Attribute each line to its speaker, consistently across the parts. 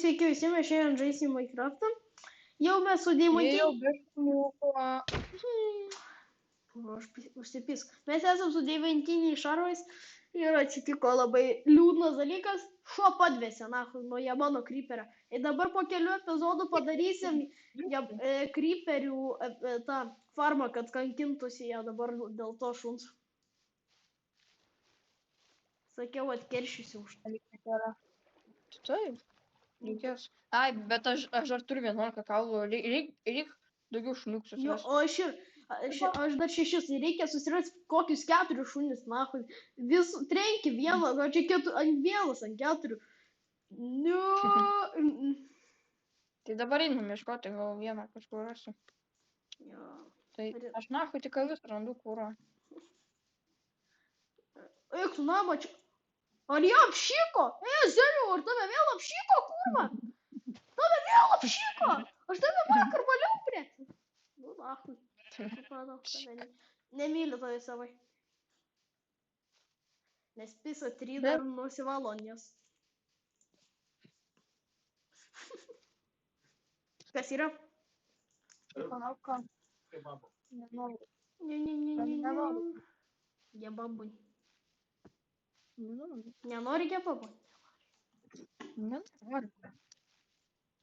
Speaker 1: sveiki visi, mes šiandien žaisim Minecraft'ą. Jau mes su deimantiniu... Aš užsipisk. Mes esam su deimantiniais šarvais ir atsitiko labai liūdnas dalykas. Šuo padvėsė, nuo jie mano kryperio. Ir dabar po kelių epizodų padarysim kryperių tą farmą, kad kankintųsi jie dabar dėl to šuns. Sakiau, atkeršysiu už
Speaker 2: tai. Taip, reikės. Ai, bet aš dar turiu 11 kaulų. Reik daugiau šuniukų susirasti.
Speaker 1: O aš dar 6. Reikia susirasti kokius 4 šunis, Vis trenki vieną, o čia ant 4.
Speaker 2: Tai dabar einam ieškoti, gal vieną kažkur rasiu. Tai aš tik vis randu kūro.
Speaker 1: Eik tu namą čia. Ar jie apšyko? Zeriu, ar tave vėl apšyko, kurva? Tave vėl apšyko! Aš tave vakar valiau prie. Supratau, nemyliu tave savai. Nes pisa 3 dar nusivalo, nes. Kas yra?
Speaker 2: Palauk. Nenoriu.
Speaker 1: Ne. Gebabui. Nenori gebabui?
Speaker 2: Nenoriu.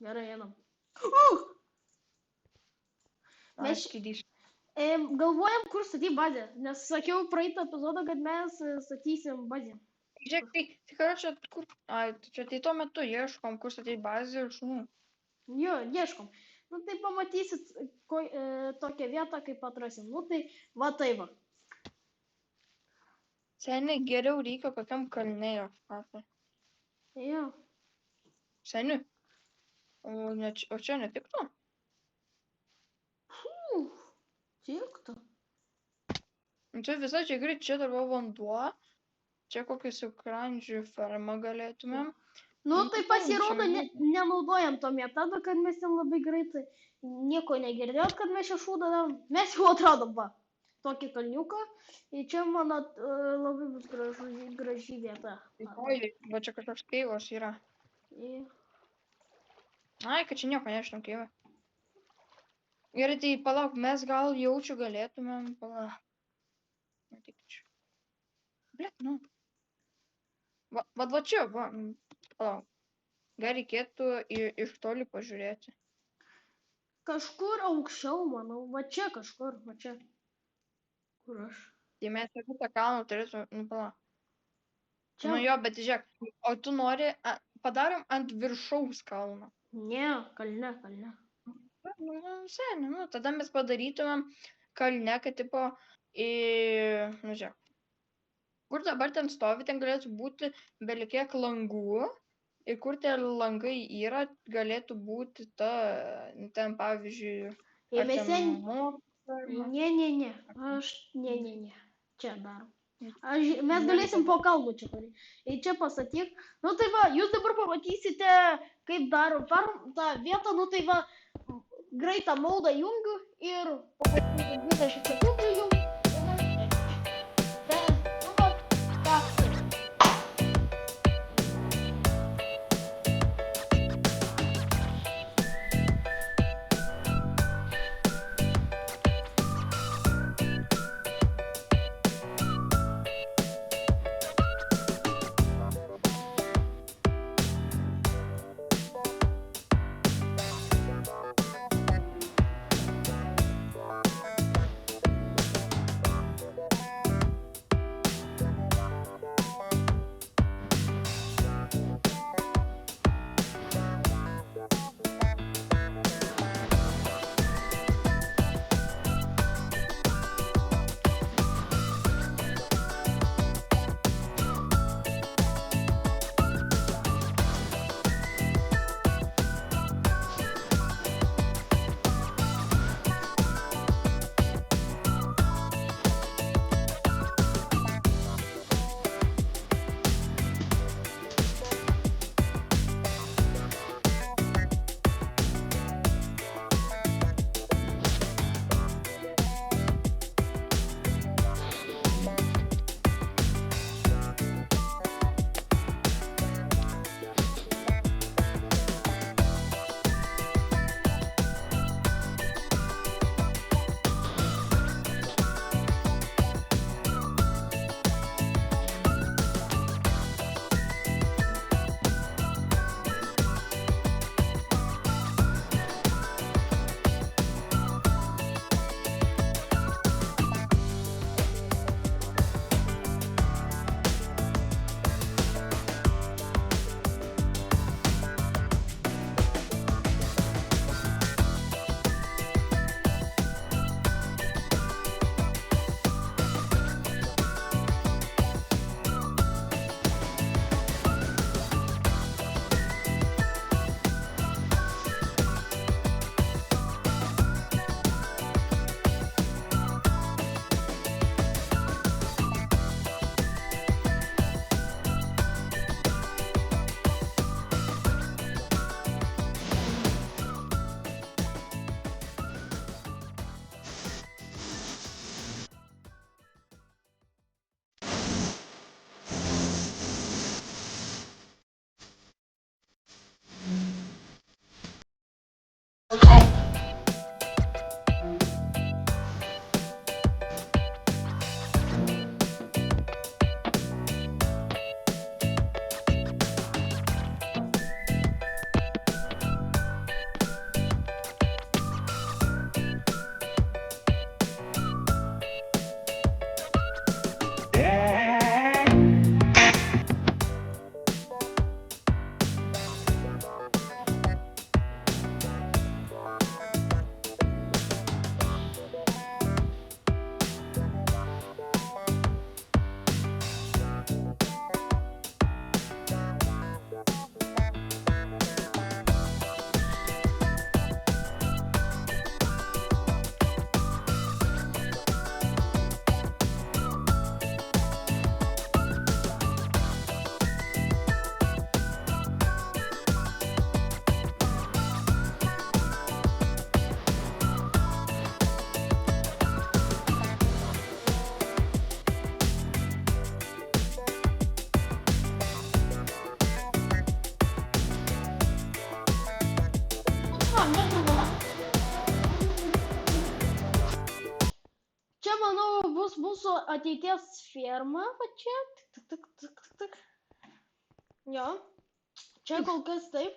Speaker 1: Gerai, einam.
Speaker 2: Mes skydys.
Speaker 1: Galvojam, kur statyti bazę, nes sakiau praeitą epizodą, kad mes statysim bazę.
Speaker 2: Žiūrėk, tai karočią, kur... Ai, čia tai tuo metu ieškom, kur statyti bazę ir šunų.
Speaker 1: Jo, ieškom. Tai pamatysit tokią vietą, kaip atrasim. Tai va.
Speaker 2: Seniai, geriau reikia kokiam kalne ieškoti.
Speaker 1: Jo.
Speaker 2: Seniai. O čia netiktų?
Speaker 1: Tiktų.
Speaker 2: Čia visai čia greit, čia dar vanduo. Čia kokią sukrandžių fermą galėtumėm.
Speaker 1: Tai pasirodo, nenaudojam to metodo, kad mes ten labai greitai nieko negirdėjot, kad mes čia šūdą darom. Mes jau atradom, va, tokį kalniuką. Ir čia, mano, labai bus graži vieta.
Speaker 2: Oi, va čia kažkoks keivas yra. Ai, kad čia nieko nežinom keivą. Gerai, tai palauk, mes gal jaučiu galėtumėm, palauk. Matyk čia. Blet, Va čia, va. Palauk. Gal reikėtų iš toli pažiūrėti.
Speaker 1: Kažkur aukščiau, manau. Va čia kažkur, va čia. Kur aš?
Speaker 2: Tai mes apie tą kalną turėtume, palauk.
Speaker 1: Čia?
Speaker 2: Jo, bet žiūrėk, o tu nori, padarom ant viršaus kalno.
Speaker 1: Ne, kalne.
Speaker 2: Seniai, tada mes padarytumėm kalne, kad tipo, žiūrėk. Kur dabar ten stovi, ten galėtų būti belikiek langų. Ir kur tie langai yra, galėtų būti ten pavyzdžiui...
Speaker 1: Ne. Ne. Čia darom. Mes galėsim po kalbų čia padaryti. Ir čia pasakyk. Tai va, jūs dabar pamatysite, kaip darom tą vietą. Tai va, greitą maudą jungiu ir po 20 sekundžių jungiu. ateities ferma, va čia. Tik. Jo, čia kol kas taip.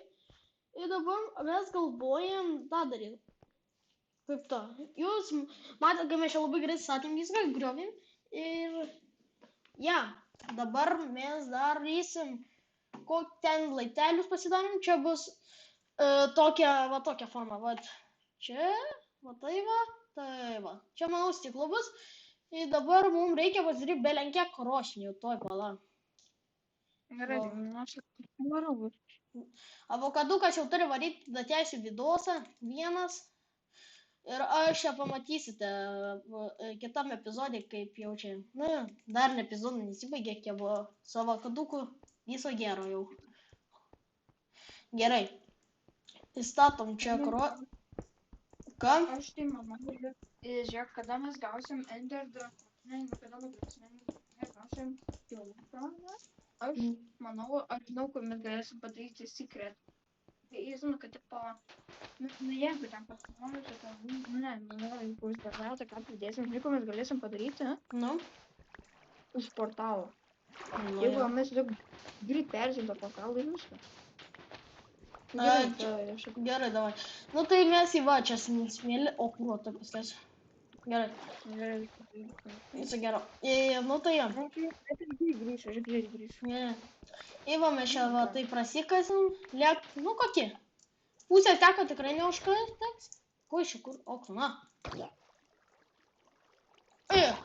Speaker 1: Ir dabar mes galvojam tą daryti. Kaip to. Jūs matėte, kai mes čia labai gerai statėm viską, griovėm. Ir ja, dabar mes darysim, kokį ten laiptelius pasidarėm. Čia bus tokia forma. Va čia, va tai va. Čia manau stiklo bus. Ir dabar mums reikia pasidaryti belenkiek krosnių, toj pala.
Speaker 2: Gerai, aš varau.
Speaker 1: Avokadukas jau turi varyti datėsiu vidosą, vienas. Ir aš čia pamatysite kitam epizodė, kaip jau čia, dar ne epizodą nesibaigė, kiek buvo su avokaduku, viso gero jau. Gerai, įstatom čia Ką?
Speaker 2: Aš tai manau, žiūrėk, kada mes gausim Ender Dragon, kada mes gausim Pilotą, aš manau, aš žinau, kur mes galėsim padaryti secret. Tai žinau, kad tipo, jeigu ten pasirodysiu, jeigu uždaviausia, ką pridėsim, žinai, mes galėsim padaryti, iš portalo. Jeigu mes tiesiog greit peržengę portalą ir viską.
Speaker 1: Gerai, davai. Nu tai mes į va čia smėlį, o kur, taip paskės. Gerai. Viso gero. Nu tai jo.
Speaker 2: Aš grįšiu.
Speaker 1: Įva mes čia va tai prasikasim. Nu kokie? Pusė teko tikrai neužkrateks. Ko iš čia kur? Okna. Gerai.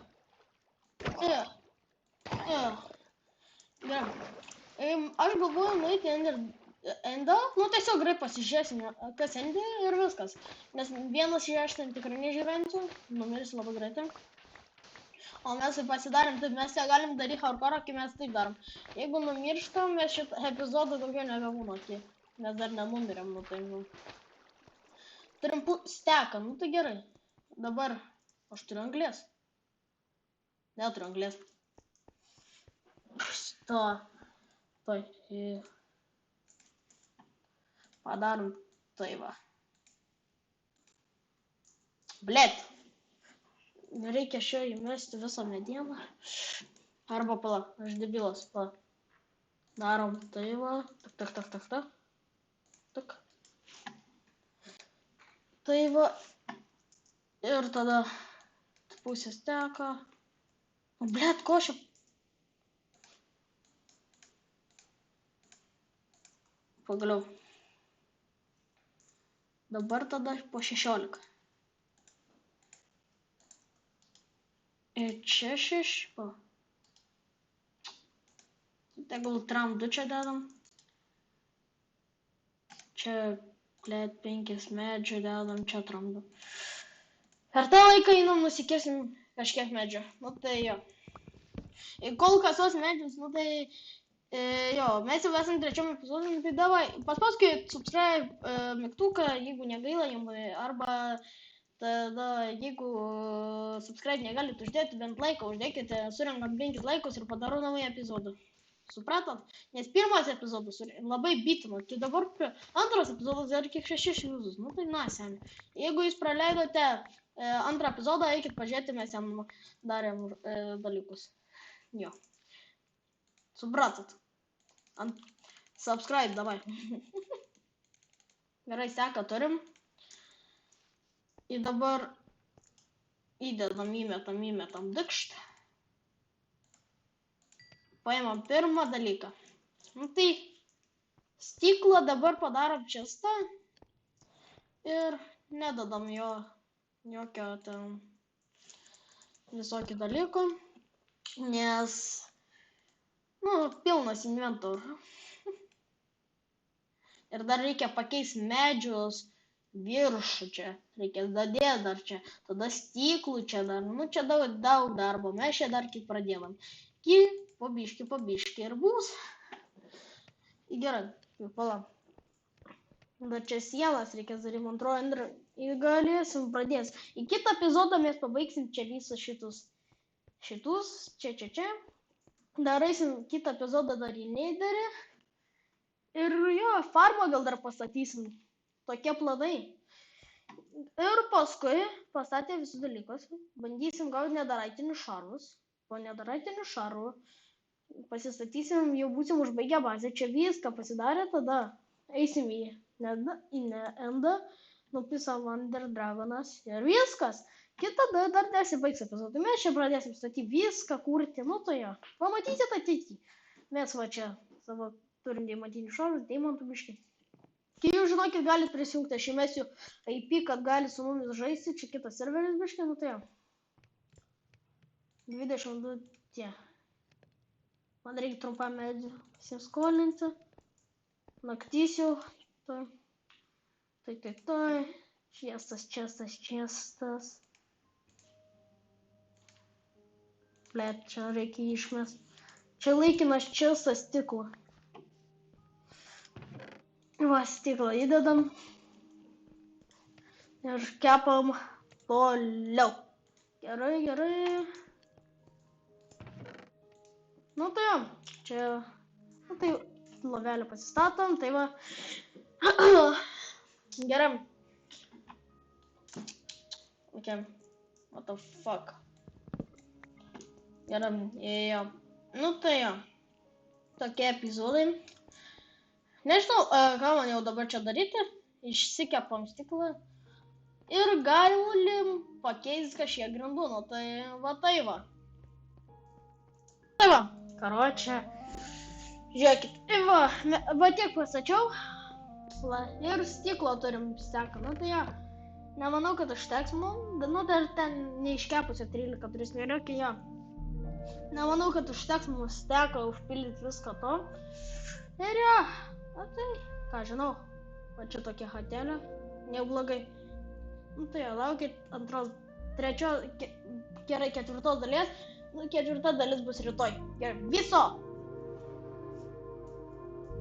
Speaker 1: Aš galvoju nueiti Endą, nu tiesiog greit pasižiūrėsim, kas Endė ir viskas. Nes vienas iš ten tikrai nežyvensiu, numirsiu labai greitai. O mes tai pasidarėm taip, mes ją galim daryti hardcore, kai mes taip darom. Jeigu numirštam, mes šitą epizodą daugiau nebebūna, mes dar nenumirėm, nu tai, Turim steką, nu tai gerai. Dabar, aš turiu anglės. Neturiu anglės. Padarom tai va. Blet. Nereikia šio įmesti visą medieną. Arba pala, aš debilas, pala. Darom tai va. Tak. Tai va. Ir tada pusės teka. Blet, ko aš... Pagaliau. Dabar tada po 16. Ir čia 6. Tegul tram 2 čia dedam. Čia, blėt, 5 medžių dedam, čia tram 2. Per tą laiką einam nusikirsim kažkiek medžių. Nu tai jo. Ir kol kasos medžius, nu tai... Jo, mes jau esam trečiam epizodui, tai davai, paspauskit subscribe mygtuką, jeigu negaila jums, arba tada, jeigu subscribe negalit uždėti, bent laiką uždėkite, surenkam 5 laikus ir padarau naują epizodą. Supratot? Nes pirmas epizodas labai bitino, tai dabar antras epizodas dar kiek 6 vizus, nu tai na, seniai. Jeigu jūs praleidote antrą epizodą, eikit pažiūrėti, mes jam darėm dalykus. Jo. Supratot? Subscribe, davai. Gerai, seką turim. Ir dabar įdedam, įmetam dikšt. Paimam pirmą dalyką. Nu tai stiklą dabar padarom čiastą. Ir nededam jo jokio ten visokį dalyko. Nes... pilnas inventorių. Ir dar reikia pakeisti medžius viršų čia. Reikės dadėti dar čia. Tada stiklų čia dar. Nu, čia daug darbo. Mes čia dar tik pradėjom. Po biški ir bus. Gerai. Pala. Dar čia sienas reikės daryti. Man atrodo, ir galėsim pradės. Į kitą epizodą mes pabaigsim čia visus šitus. Čia. Daraisim kitą epizodą dar į neiderį. Ir jo, farmą gal dar pastatysim. Tokie planai. Ir paskui pastatę visus dalykus. Bandysim gauti nedaraitinius šarvus. po nedaratiniu šaru. Pasistatysim, jau būsim užbaigę bazę. Čia viską pasidarė, tada eisim į endą, nupisam Wonder Dragonas ir viskas. Kita dar nesibaigs epizodų. Mes čia pradėsim statyti viską, kurti, nu tai jo. Pamatysit ateityje. Mes va čia savo turim deimantinį šarus, deimantų biškį. Kai jūs žinokit, galit prisijungti, aš įmesiu IP, kad galit su mumis žaisti, čia kitas serveris biškį, nu tai jo. 22 tie. Man reikia trumpą medį pasiskolinti. Naktis jau. Tai. Čiestas. Blet, čia reikia išmest. Čia laikinas čiestas stiklo. Va, stiklą įdedam. Ir kepam toliau. Gerai. Nu tai jo, čia, nu tai lovelį pasistatom, tai va. Gerai. Okay, what the fuck. Gerai, jo. Nu tai jo, tokie epizodai. Nežinau, ką man jau dabar čia daryti. Išsikepam stiklą. Ir galim pakeisti kažkiek grindų, nu tai va. Tai va, karočią, žiūrėkit, va tiek pasačiau, ir stiklo turim steką, nu tai jo, nemanau, kad užteks mums, nu dar ten neiškepusio 13 turės nereikia, jo, nemanau, kad užteks mums steką užpildyti viską to, ir jo, na tai, ką žinau, va čia tokia hatelė, neblogai, nu tai jo, laukit ketvirtos dalies. Ketvirta dalis bus rytoj. Gerai, viso!